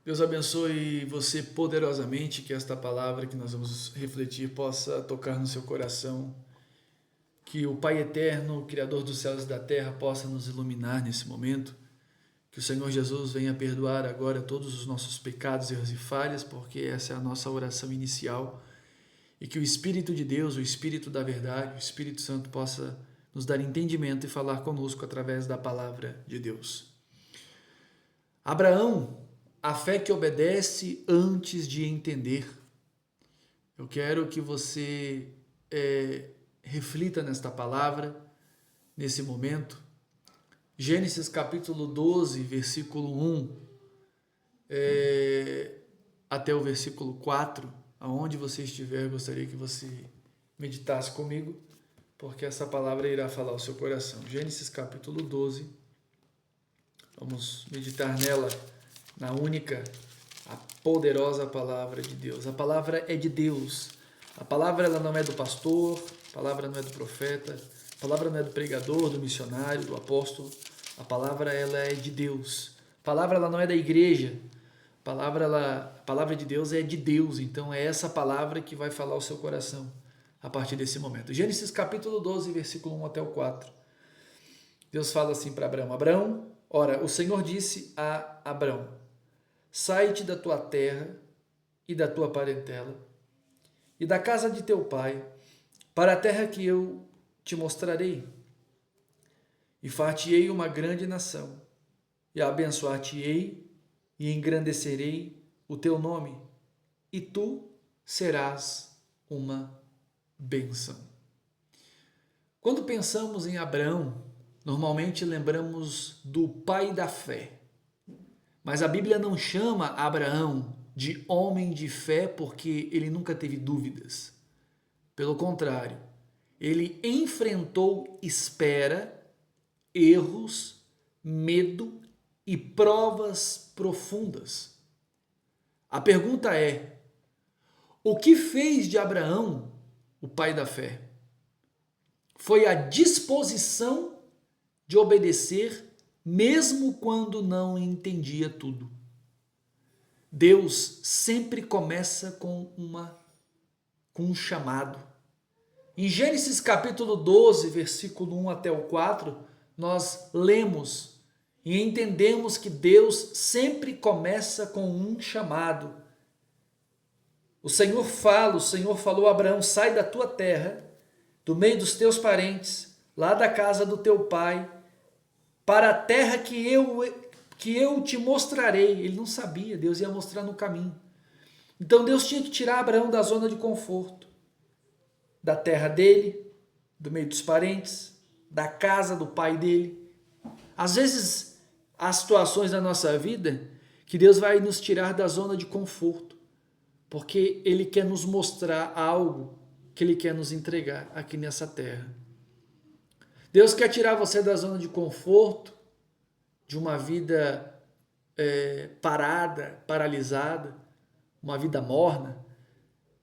Deus abençoe você poderosamente, que esta palavra que nós vamos refletir possa tocar no seu coração, que o Pai Eterno, Criador dos céus e da terra, possa nos iluminar nesse momento, que o Senhor Jesus venha perdoar agora todos os nossos pecados, erros e falhas, porque essa é a nossa oração inicial, e que o Espírito de Deus, o Espírito da verdade, o Espírito Santo possa nos dar entendimento e falar conosco através da palavra de Deus. Abraão, a fé que obedece antes de entender. Eu quero que você reflita nesta palavra, nesse momento. Gênesis capítulo 12, versículo 1 até o versículo 4, aonde você estiver, eu gostaria que você meditasse comigo, porque essa palavra irá falar ao seu coração. Gênesis capítulo 12, vamos meditar nela, na única, a poderosa palavra de Deus. A palavra é de Deus. A palavra ela não é do pastor, a palavra não é do profeta, a palavra não é do pregador, do missionário, do apóstolo. A palavra ela é de Deus. A palavra ela não é da igreja. A palavra de Deus é de Deus. Então é essa palavra que vai falar ao seu coração a partir desse momento. Gênesis capítulo 12, versículo 1 até o 4. Deus fala assim para Abraão: Abraão, ora, o Senhor disse a Abraão: sai-te da tua terra e da tua parentela e da casa de teu pai para a terra que eu te mostrarei. E far-te-ei uma grande nação, e abençoar-te-ei e engrandecerei o teu nome, e tu serás uma bênção. Quando pensamos em Abraão, normalmente lembramos do pai da fé. Mas a Bíblia não chama Abraão de homem de fé porque ele nunca teve dúvidas. Pelo contrário, ele enfrentou espera, erros, medo e provas profundas. A pergunta é: o que fez de Abraão o pai da fé? Foi a disposição de obedecer mesmo quando não entendia tudo. Deus sempre começa com um chamado. Em Gênesis capítulo 12, versículo 1 até o 4, nós lemos e entendemos que Deus sempre começa com um chamado. O Senhor falou a Abraão: sai da tua terra, do meio dos teus parentes, lá da casa do teu pai, para a terra que eu te mostrarei. Ele não sabia, Deus ia mostrar no caminho. Então Deus tinha que tirar Abraão da zona de conforto, da terra dele, do meio dos parentes, da casa do pai dele. Às vezes, há situações na nossa vida que Deus vai nos tirar da zona de conforto, porque Ele quer nos mostrar algo que Ele quer nos entregar aqui nessa terra. Deus quer tirar você da zona de conforto, de uma vida parada, paralisada, uma vida morna,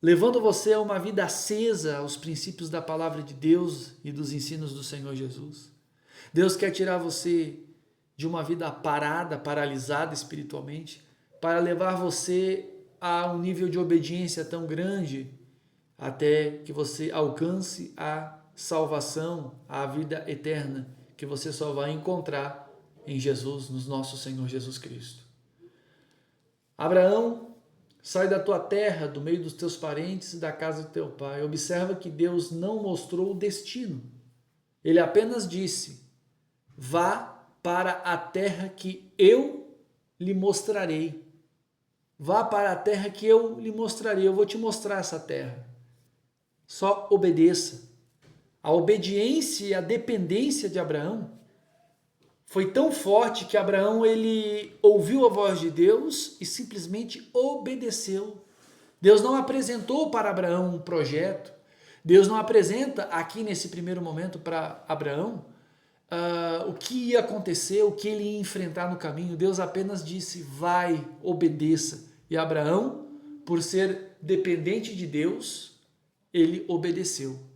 levando você a uma vida acesa aos princípios da palavra de Deus e dos ensinos do Senhor Jesus. Deus quer tirar você de uma vida parada, paralisada espiritualmente, para levar você a um nível de obediência tão grande até que você alcance a salvação, a vida eterna, que você só vai encontrar em Jesus, no nosso Senhor Jesus Cristo. Abraão, sai da tua terra, do meio dos teus parentes e da casa do teu pai. Observa que Deus não mostrou o destino. Ele apenas disse: vá para a terra que eu lhe mostrarei. Vá para a terra que eu lhe mostrarei. Eu vou te mostrar essa terra. Só obedeça. A obediência e a dependência de Abraão foi tão forte que Abraão ele ouviu a voz de Deus e simplesmente obedeceu. Deus não apresentou para Abraão um projeto. Deus não apresenta aqui nesse primeiro momento para Abraão o que ia acontecer, o que ele ia enfrentar no caminho. Deus apenas disse: vai, obedeça. E Abraão, por ser dependente de Deus, ele obedeceu.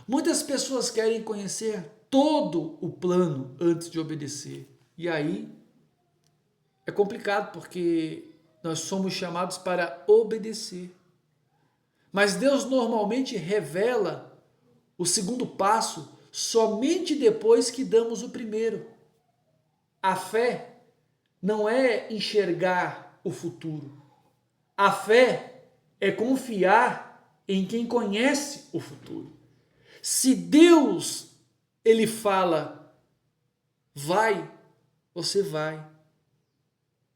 Muitas pessoas querem conhecer todo o plano antes de obedecer. E aí é complicado porque nós somos chamados para obedecer. Mas Deus normalmente revela o segundo passo somente depois que damos o primeiro. A fé não é enxergar o futuro. A fé é confiar em quem conhece o futuro. Se Deus, ele fala, vai, você vai.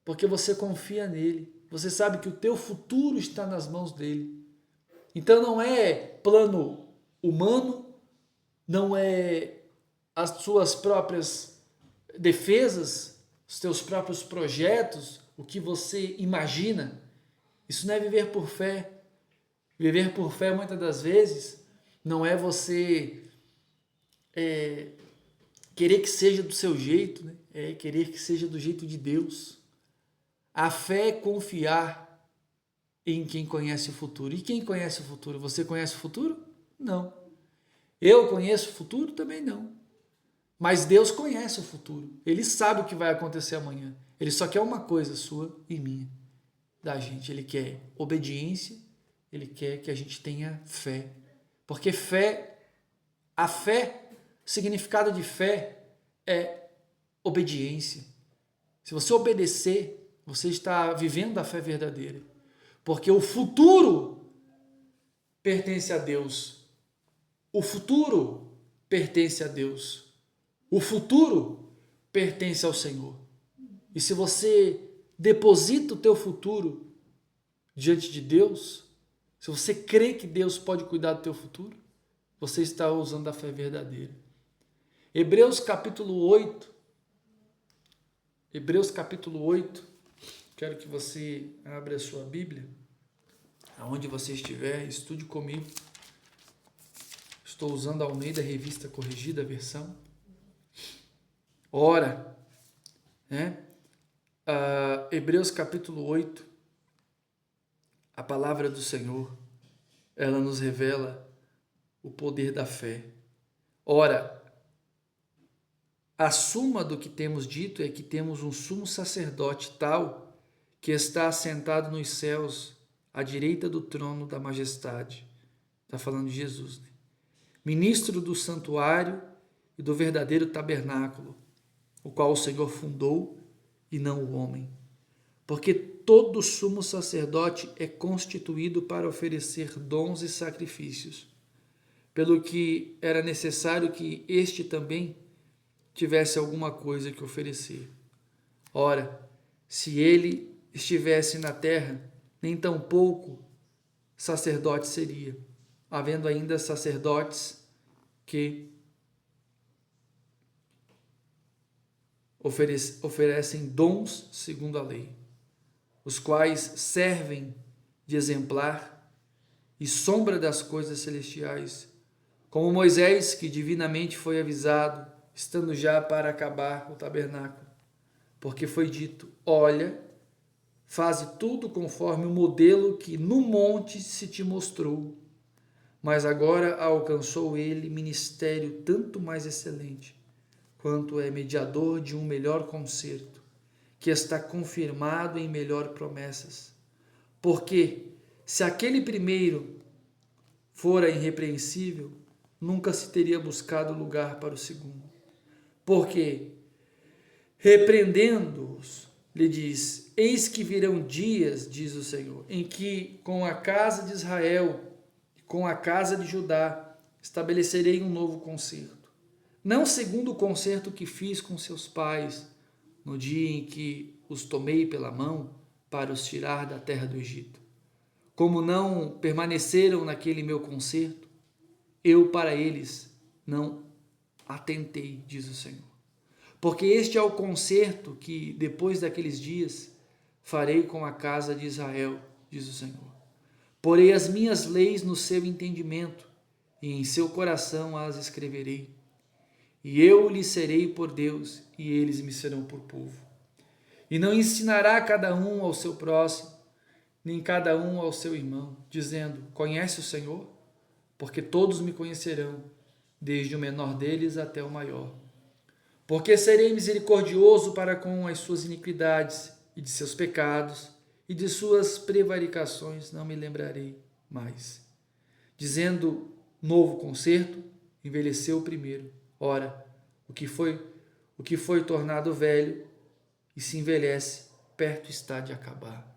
Porque você confia nele. Você sabe que o teu futuro está nas mãos dele. Então não é plano humano, não é as suas próprias defesas, os teus próprios projetos, o que você imagina. Isso não é viver por fé. Viver por fé, muitas das vezes, não é você querer que seja do seu jeito, né? É querer que seja do jeito de Deus. A fé é confiar em quem conhece o futuro. E quem conhece o futuro? Você conhece o futuro? Não. Eu conheço o futuro? Também não. Mas Deus conhece o futuro. Ele sabe o que vai acontecer amanhã. Ele só quer uma coisa sua e minha, da gente. Ele quer obediência, ele quer que a gente tenha fé. Porque a fé, o significado de fé é obediência. Se você obedecer, você está vivendo a fé verdadeira. Porque o futuro pertence a Deus. O futuro pertence a Deus. O futuro pertence ao Senhor. E se você deposita o teu futuro diante de Deus, se você crê que Deus pode cuidar do teu futuro, você está usando a fé verdadeira. Hebreus capítulo 8. Hebreus capítulo 8. Quero que você abra a sua Bíblia, aonde você estiver, estude comigo. Estou usando a Almeida Revista Corrigida, a versão. Ora, né? Hebreus capítulo 8, a palavra do Senhor, ela nos revela o poder da fé. Ora, a suma do que temos dito é que temos um sumo sacerdote tal que está assentado nos céus, à direita do trono da majestade. Está falando de Jesus, né? Ministro do santuário e do verdadeiro tabernáculo, o qual o Senhor fundou e não o homem. Porque todo sumo sacerdote é constituído para oferecer dons e sacrifícios, pelo que era necessário que este também tivesse alguma coisa que oferecer. Ora, se ele estivesse na terra, nem tampouco sacerdote seria, havendo ainda sacerdotes que oferecem dons segundo a lei, os quais servem de exemplar e sombra das coisas celestiais, como Moisés, que divinamente foi avisado, estando já para acabar o tabernáculo, porque foi dito: olha, faze tudo conforme o modelo que no monte se te mostrou. Mas agora alcançou ele ministério tanto mais excelente, quanto é mediador de um melhor concerto, que está confirmado em melhor promessas. Porque, se aquele primeiro fora irrepreensível, nunca se teria buscado lugar para o segundo. Porque, repreendendo-os, lhe diz: eis que virão dias, diz o Senhor, em que com a casa de Israel e com a casa de Judá estabelecerei um novo concerto, não segundo o concerto que fiz com seus pais no dia em que os tomei pela mão para os tirar da terra do Egito. Como não permaneceram naquele meu concerto, eu para eles não atentei, diz o Senhor. Porque este é o concerto que, depois daqueles dias, farei com a casa de Israel, diz o Senhor. Porei as minhas leis no seu entendimento, e em seu coração as escreverei. E eu lhes serei por Deus, e eles me serão por povo. E não ensinará cada um ao seu próximo, nem cada um ao seu irmão, dizendo: conhece o Senhor? Porque todos me conhecerão, desde o menor deles até o maior. Porque serei misericordioso para com as suas iniquidades, e de seus pecados e de suas prevaricações não me lembrarei mais. Dizendo novo concerto, envelheceu o primeiro. Ora, o que foi tornado velho e se envelhece, perto está de acabar.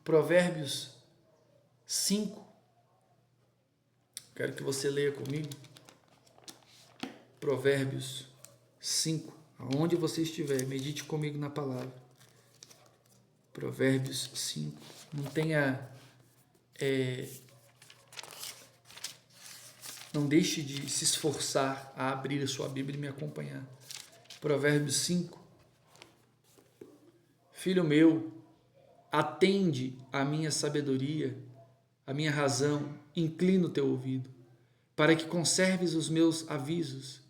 Provérbios 5. Quero que você leia comigo. Provérbios 5. Aonde você estiver, medite comigo na palavra. Provérbios 5. Não deixe de se esforçar a abrir a sua Bíblia e me acompanhar. Provérbios 5. Filho meu, atende à minha sabedoria, à minha razão, inclina o teu ouvido, para que conserves os meus avisos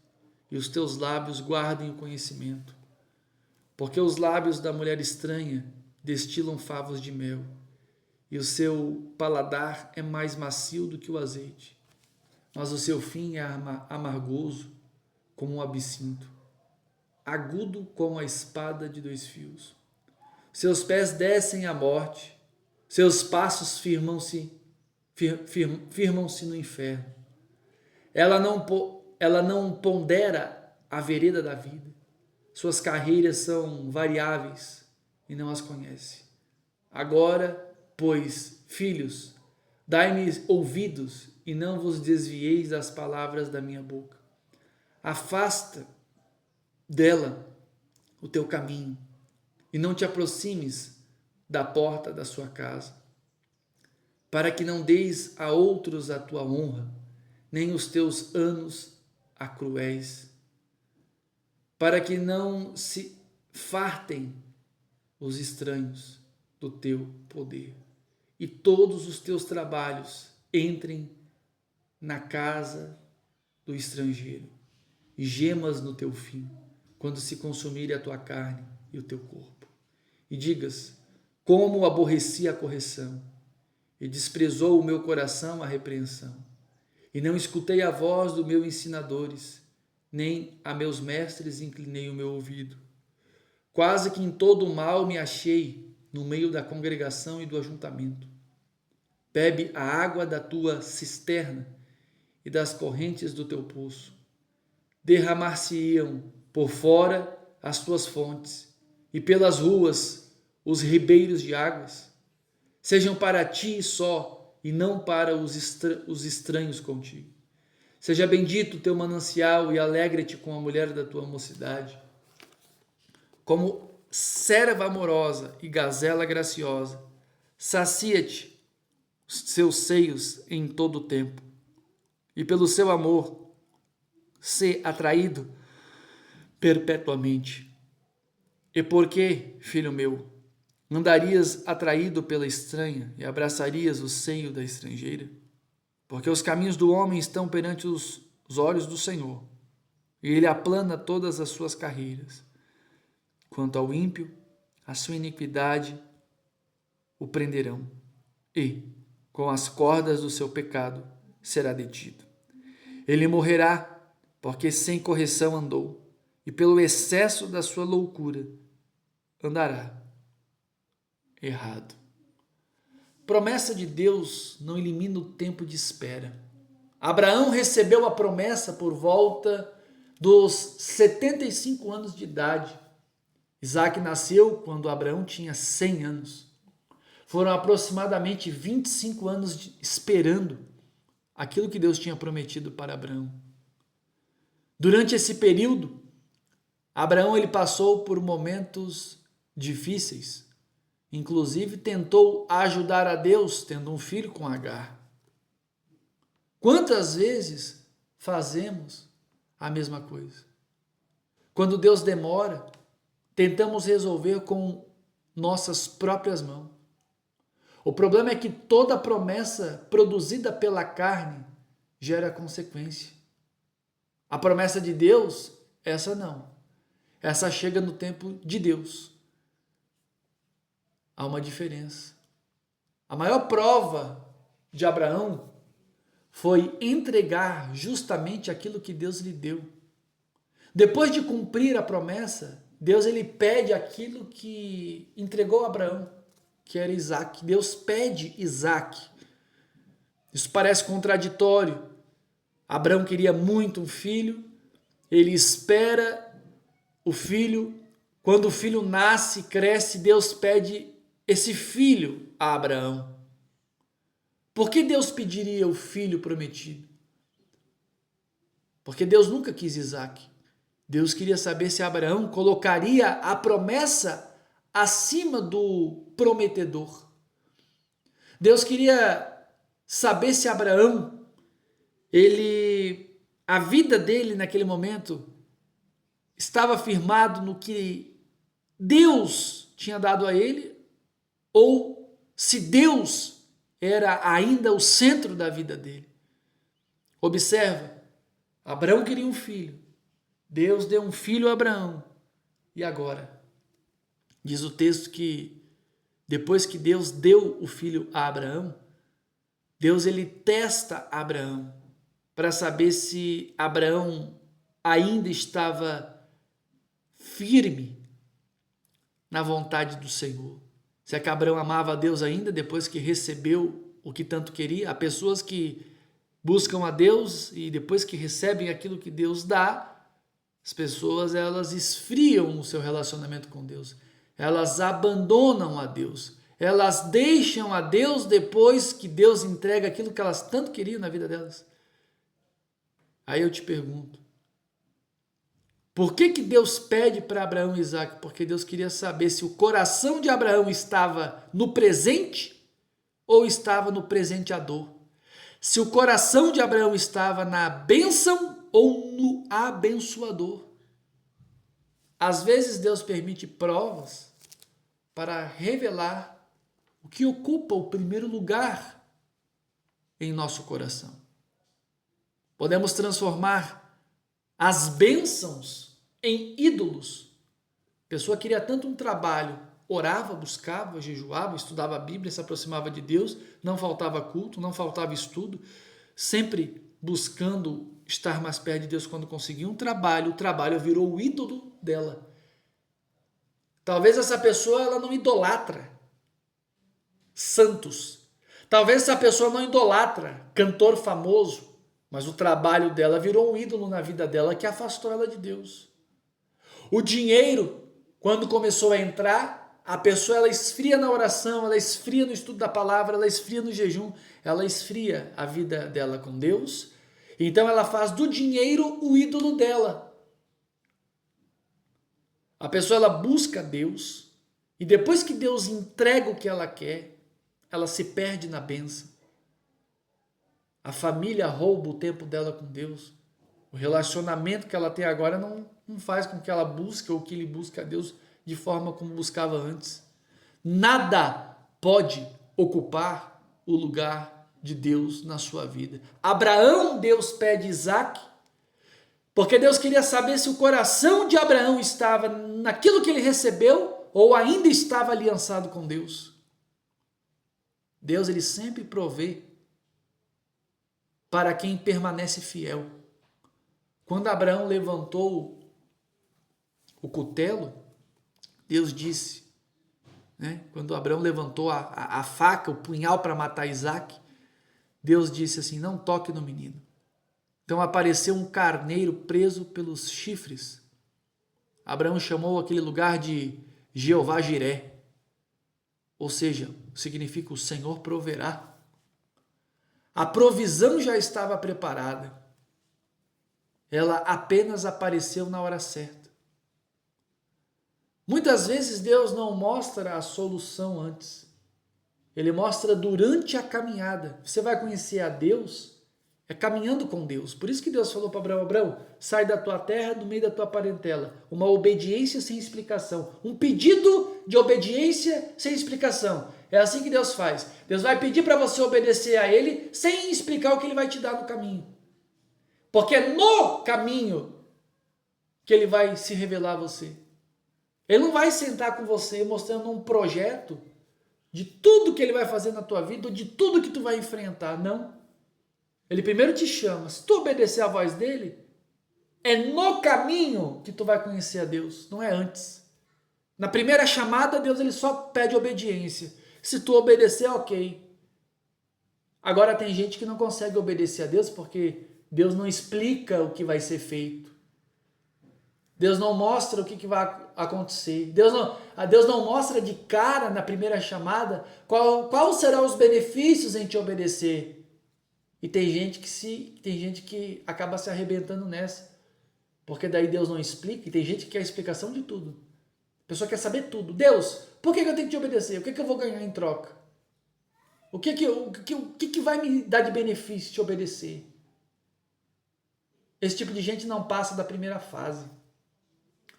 e os teus lábios guardem o conhecimento. Porque os lábios da mulher estranha destilam favos de mel, e o seu paladar é mais macio do que o azeite, mas o seu fim é amargoso como um absinto, agudo como a espada de 2 fios. Seus pés descem à morte, seus passos firmam-se no inferno. Ela não pondera a vereda da vida. Suas carreiras são variáveis e não as conhece. Agora, pois, filhos, dai-me ouvidos e não vos desvieis das palavras da minha boca. Afasta dela o teu caminho e não te aproximes da porta da sua casa, para que não deis a outros a tua honra, nem os teus anos a cruéis, para que não se fartem os estranhos do teu poder, e todos os teus trabalhos entrem na casa do estrangeiro, e gemas no teu fim, quando se consumir a tua carne e o teu corpo. E digas, como aborreci a correção, e desprezou o meu coração a repreensão, e não escutei a voz dos meus ensinadores, nem a meus mestres inclinei o meu ouvido. Quase que em todo o mal me achei no meio da congregação e do ajuntamento. Bebe a água da tua cisterna e das correntes do teu poço. Derramar-se-iam por fora as tuas fontes, e pelas ruas os ribeiros de águas. Sejam para ti só, e não para os estranhos contigo. Seja bendito o teu manancial, e alegra-te com a mulher da tua mocidade. Como serva amorosa e gazela graciosa, sacia-te os seus seios em todo o tempo, e pelo seu amor, sê atraído perpetuamente. E por que, filho meu, andarias atraído pela estranha e abraçarias o seio da estrangeira? Porque os caminhos do homem estão perante os olhos do Senhor, e ele aplana todas as suas carreiras. Quanto ao ímpio, a sua iniquidade o prenderão, e, com as cordas do seu pecado, será detido. Ele morrerá, porque sem correção andou, e pelo excesso da sua loucura andará errado. Promessa de Deus não elimina o tempo de espera. Abraão recebeu a promessa por volta dos 75 anos de idade. Isaac nasceu quando Abraão tinha 100 anos. Foram aproximadamente 25 anos esperando aquilo que Deus tinha prometido para Abraão. Durante esse período, Abraão ele passou por momentos difíceis. Inclusive tentou ajudar a Deus tendo um filho com Agar. Quantas vezes fazemos a mesma coisa? Quando Deus demora, tentamos resolver com nossas próprias mãos. O problema é que toda promessa produzida pela carne gera consequência. A promessa de Deus, essa não. Essa chega no tempo de Deus. Há uma diferença. A maior prova de Abraão foi entregar justamente aquilo que Deus lhe deu. Depois de cumprir a promessa, Deus ele pede aquilo que entregou a Abraão, que era Isaac. Deus pede Isaac. Isso parece contraditório. Abraão queria muito um filho, ele espera o filho. Quando o filho nasce, cresce, Deus pede esse filho a Abraão. Por que Deus pediria o filho prometido? Porque Deus nunca quis Isaac. Deus queria saber se Abraão colocaria a promessa acima do prometedor. Deus queria saber se Abraão, a vida dele naquele momento estava firmado no que Deus tinha dado a ele, ou se Deus era ainda o centro da vida dele. Observa, Abraão queria um filho. Deus deu um filho a Abraão. E agora? Diz o texto que depois que Deus deu o filho a Abraão, Deus ele testa Abraão para saber se Abraão ainda estava firme na vontade do Senhor. Se é que Abraão amava a Deus ainda depois que recebeu o que tanto queria. Há pessoas que buscam a Deus e depois que recebem aquilo que Deus dá, as pessoas elas esfriam o seu relacionamento com Deus. Elas abandonam a Deus. Elas deixam a Deus depois que Deus entrega aquilo que elas tanto queriam na vida delas. Aí eu te pergunto, por que Deus pede para Abraão e Isaac? Porque Deus queria saber se o coração de Abraão estava no presente ou estava no presenteador. Se o coração de Abraão estava na bênção ou no abençoador. Às vezes Deus permite provas para revelar o que ocupa o primeiro lugar em nosso coração. Podemos transformar as bênçãos em ídolos. A pessoa queria tanto um trabalho, orava, buscava, jejuava, estudava a Bíblia, se aproximava de Deus, não faltava culto, não faltava estudo, sempre buscando estar mais perto de Deus quando conseguia um trabalho. O trabalho virou o ídolo dela. Talvez essa pessoa ela não idolatra santos. Talvez essa pessoa não idolatra cantor famoso, mas o trabalho dela virou um ídolo na vida dela que afastou ela de Deus. O dinheiro, quando começou a entrar, a pessoa ela esfria na oração, ela esfria no estudo da palavra, ela esfria no jejum, ela esfria a vida dela com Deus. Então ela faz do dinheiro o ídolo dela. A pessoa ela busca Deus e depois que Deus entrega o que ela quer, ela se perde na bênção. A família rouba o tempo dela com Deus. O relacionamento que ela tem agora não faz com que ela busque ou que ele busque a Deus de forma como buscava antes. Nada pode ocupar o lugar de Deus na sua vida. Abraão, Deus pede Isaac, porque Deus queria saber se o coração de Abraão estava naquilo que ele recebeu ou ainda estava aliançado com Deus. Deus ele sempre provê para quem permanece fiel. Quando Abraão levantou o cutelo, Deus disse, quando Abraão levantou a faca, o punhal para matar Isaac, Deus disse assim, não toque no menino. Então apareceu um carneiro preso pelos chifres. Abraão chamou aquele lugar de Jeová Jiré, ou seja, significa o Senhor proverá. A provisão já estava preparada. Ela apenas apareceu na hora certa. Muitas vezes Deus não mostra a solução antes. Ele mostra durante a caminhada. Você vai conhecer a Deus caminhando com Deus. Por isso que Deus falou para Abraão, Abraão, sai da tua terra, do meio da tua parentela. Uma obediência sem explicação. Um pedido de obediência sem explicação. É assim que Deus faz. Deus vai pedir para você obedecer a Ele sem explicar o que Ele vai te dar no caminho. Porque é no caminho que Ele vai se revelar a você. Ele não vai sentar com você mostrando um projeto de tudo que Ele vai fazer na tua vida ou de tudo que tu vai enfrentar. Não. Ele primeiro te chama. Se tu obedecer à voz dele, É no caminho que tu vai conhecer a Deus, não é antes. Na primeira chamada, Deus ele só pede obediência. Se tu obedecer, ok. Agora tem gente que não consegue obedecer a Deus porque Deus não explica o que vai ser feito. Deus não mostra o que vai acontecer. Deus não mostra de cara na primeira chamada qual serão os benefícios em te obedecer. E tem gente que acaba se arrebentando nessa. Porque daí Deus não explica, e tem gente que quer a explicação de tudo. A pessoa quer saber tudo. Deus, por que eu tenho que te obedecer? O que eu vou ganhar em troca? O que vai me dar de benefício te obedecer? Esse tipo de gente não passa da primeira fase.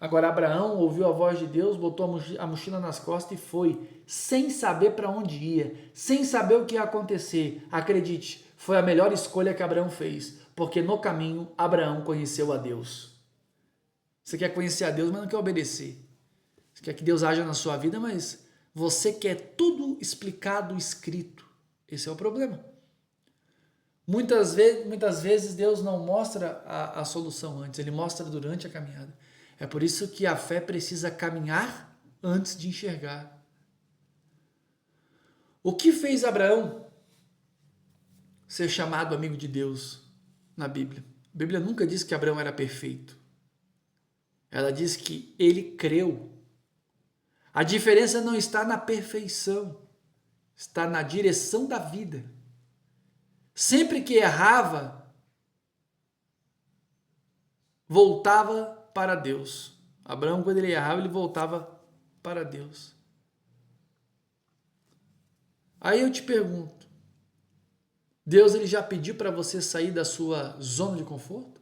Agora Abraão ouviu a voz de Deus, botou a mochila nas costas e foi, sem saber para onde ia, sem saber o que ia acontecer. Acredite, foi a melhor escolha que Abraão fez, porque no caminho Abraão conheceu a Deus. Você quer conhecer a Deus, mas não quer obedecer. Você quer que Deus haja na sua vida, mas você quer tudo explicado, escrito. Esse é o problema. Muitas vezes Deus não mostra a solução antes, Ele mostra durante a caminhada. É por isso que a fé precisa caminhar antes de enxergar. O que fez Abraão ser chamado amigo de Deus na Bíblia? A Bíblia nunca diz que Abraão era perfeito. Ela diz que ele creu. A diferença não está na perfeição, está na direção da vida. Sempre que errava, voltava para Deus. Abraão, quando ele errava, ele voltava para Deus. Aí eu te pergunto, Deus ele já pediu para você sair da sua zona de conforto?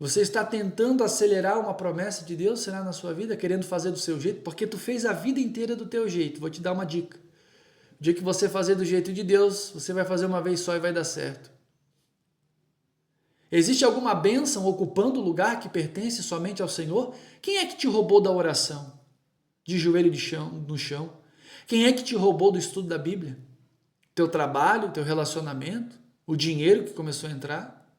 Você está tentando acelerar uma promessa de Deus, será na sua vida, querendo fazer do seu jeito? Porque tu fez a vida inteira do teu jeito. Vou te dar uma dica. O dia que você fazer do jeito de Deus, você vai fazer uma vez só e vai dar certo. Existe alguma bênção ocupando o lugar que pertence somente ao Senhor? Quem é que te roubou da oração? De joelho no chão? Quem é que te roubou do estudo da Bíblia? Teu trabalho, teu relacionamento? O dinheiro que começou a entrar?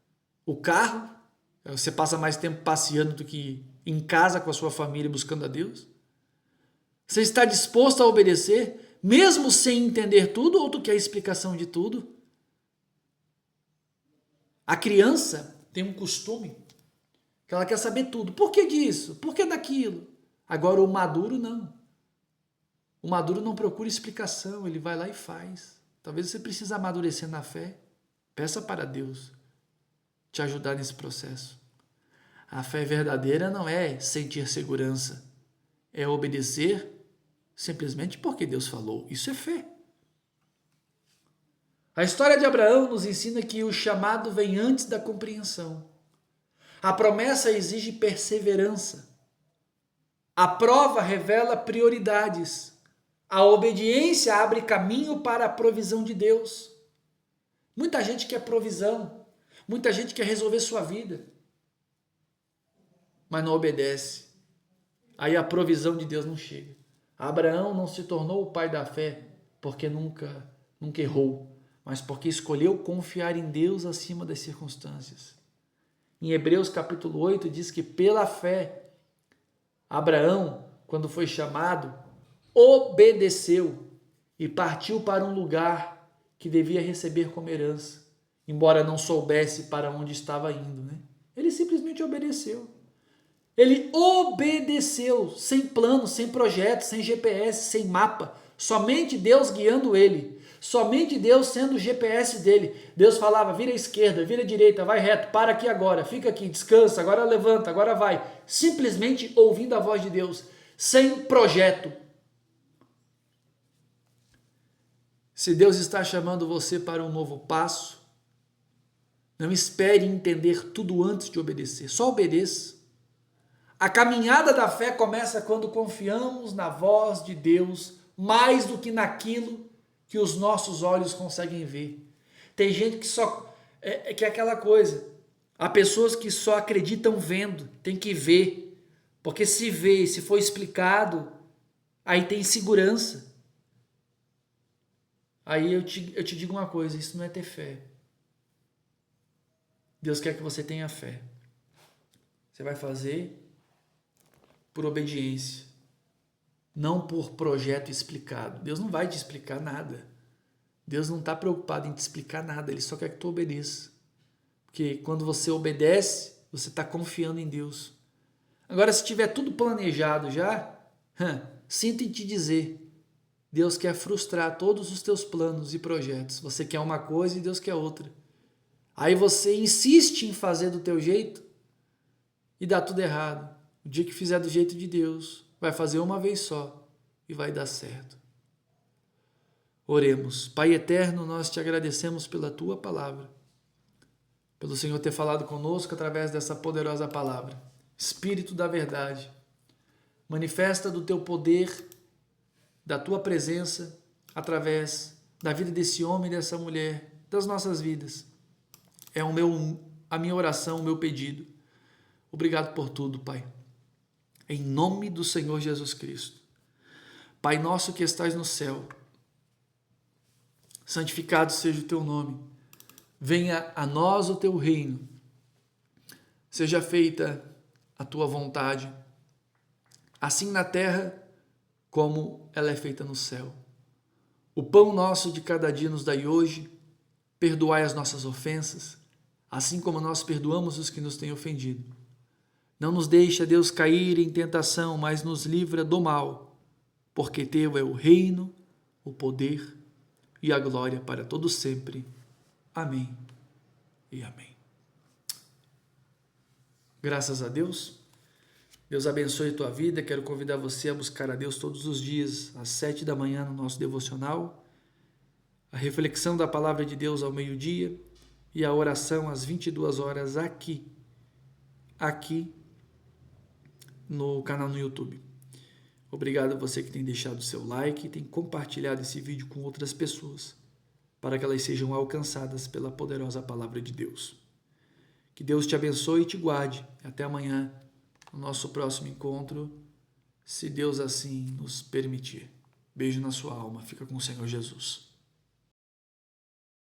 O carro? Você passa mais tempo passeando do que em casa com a sua família buscando a Deus? Você está disposto a obedecer, mesmo sem entender tudo, ou tu quer explicação de tudo? A criança tem um costume que ela quer saber tudo. Por que disso? Por que daquilo? Agora o maduro não. O maduro não procura explicação, ele vai lá e faz. Talvez você precise amadurecer na fé. Peça para Deus te ajudar nesse processo. A fé verdadeira não é sentir segurança, é obedecer simplesmente porque Deus falou. Isso é fé. A história de Abraão nos ensina que o chamado vem antes da compreensão. A promessa exige perseverança. A prova revela prioridades. A obediência abre caminho para a provisão de Deus. Muita gente quer provisão. Muita gente quer resolver sua vida. Mas não obedece. Aí a provisão de Deus não chega. Abraão não se tornou o pai da fé porque nunca errou, mas porque escolheu confiar em Deus acima das circunstâncias. Em Hebreus capítulo 8 diz que pela fé, Abraão, quando foi chamado, obedeceu e partiu para um lugar que devia receber como herança, embora não soubesse para onde estava indo, né? Ele simplesmente obedeceu. Ele obedeceu, sem plano, sem projeto, sem GPS, sem mapa. Somente Deus guiando ele. Somente Deus sendo o GPS dele. Deus falava, vira à esquerda, vira à direita, vai reto, para aqui agora, fica aqui, descansa, agora levanta, agora vai. Simplesmente ouvindo a voz de Deus, sem projeto. Se Deus está chamando você para um novo passo, não espere entender tudo antes de obedecer, só obedeça. A caminhada da fé começa quando confiamos na voz de Deus mais do que naquilo que os nossos olhos conseguem ver. Tem gente que só que é aquela coisa. Há pessoas que só acreditam vendo, tem que ver. Porque se vê, se for explicado, aí tem segurança. Aí eu te digo uma coisa, isso não é ter fé. Deus quer que você tenha fé. Você vai fazer por obediência, não por projeto explicado. Deus não vai te explicar nada. Deus não está preocupado em te explicar nada, Ele só quer que tu obedeça. Porque quando você obedece, você está confiando em Deus. Agora, se tiver tudo planejado já, sinto em te dizer, Deus quer frustrar todos os teus planos e projetos. Você quer uma coisa e Deus quer outra. Aí você insiste em fazer do teu jeito e dá tudo errado. O dia que fizer do jeito de Deus, vai fazer uma vez só e vai dar certo. Oremos. Pai eterno, nós te agradecemos pela tua palavra, pelo Senhor ter falado conosco através dessa poderosa palavra. Espírito da verdade, manifesta do teu poder, da tua presença, através da vida desse homem e dessa mulher, das nossas vidas. É a minha oração, o meu pedido. Obrigado por tudo, Pai. Em nome do Senhor Jesus Cristo. Pai nosso que estás no céu, santificado seja o teu nome. Venha a nós o teu reino. Seja feita a tua vontade, assim na terra como ela é feita no céu. O pão nosso de cada dia nos dai hoje. Perdoai as nossas ofensas, assim como nós perdoamos os que nos têm ofendido. Não nos deixa, Deus, cair em tentação, mas nos livra do mal, porque teu é o reino, o poder e a glória para todos sempre. Amém e amém. Graças a Deus. Deus abençoe a tua vida. Quero convidar você a buscar a Deus todos os dias, às 7 da manhã no nosso devocional, a reflexão da palavra de Deus ao meio-dia e a oração às 22 horas aqui no canal no YouTube. Obrigado a você que tem deixado o seu like e tem compartilhado esse vídeo com outras pessoas, para que elas sejam alcançadas pela poderosa palavra de Deus. Que Deus te abençoe e te guarde. Até amanhã, no nosso próximo encontro, se Deus assim nos permitir. Beijo na sua alma. Fica com o Senhor Jesus.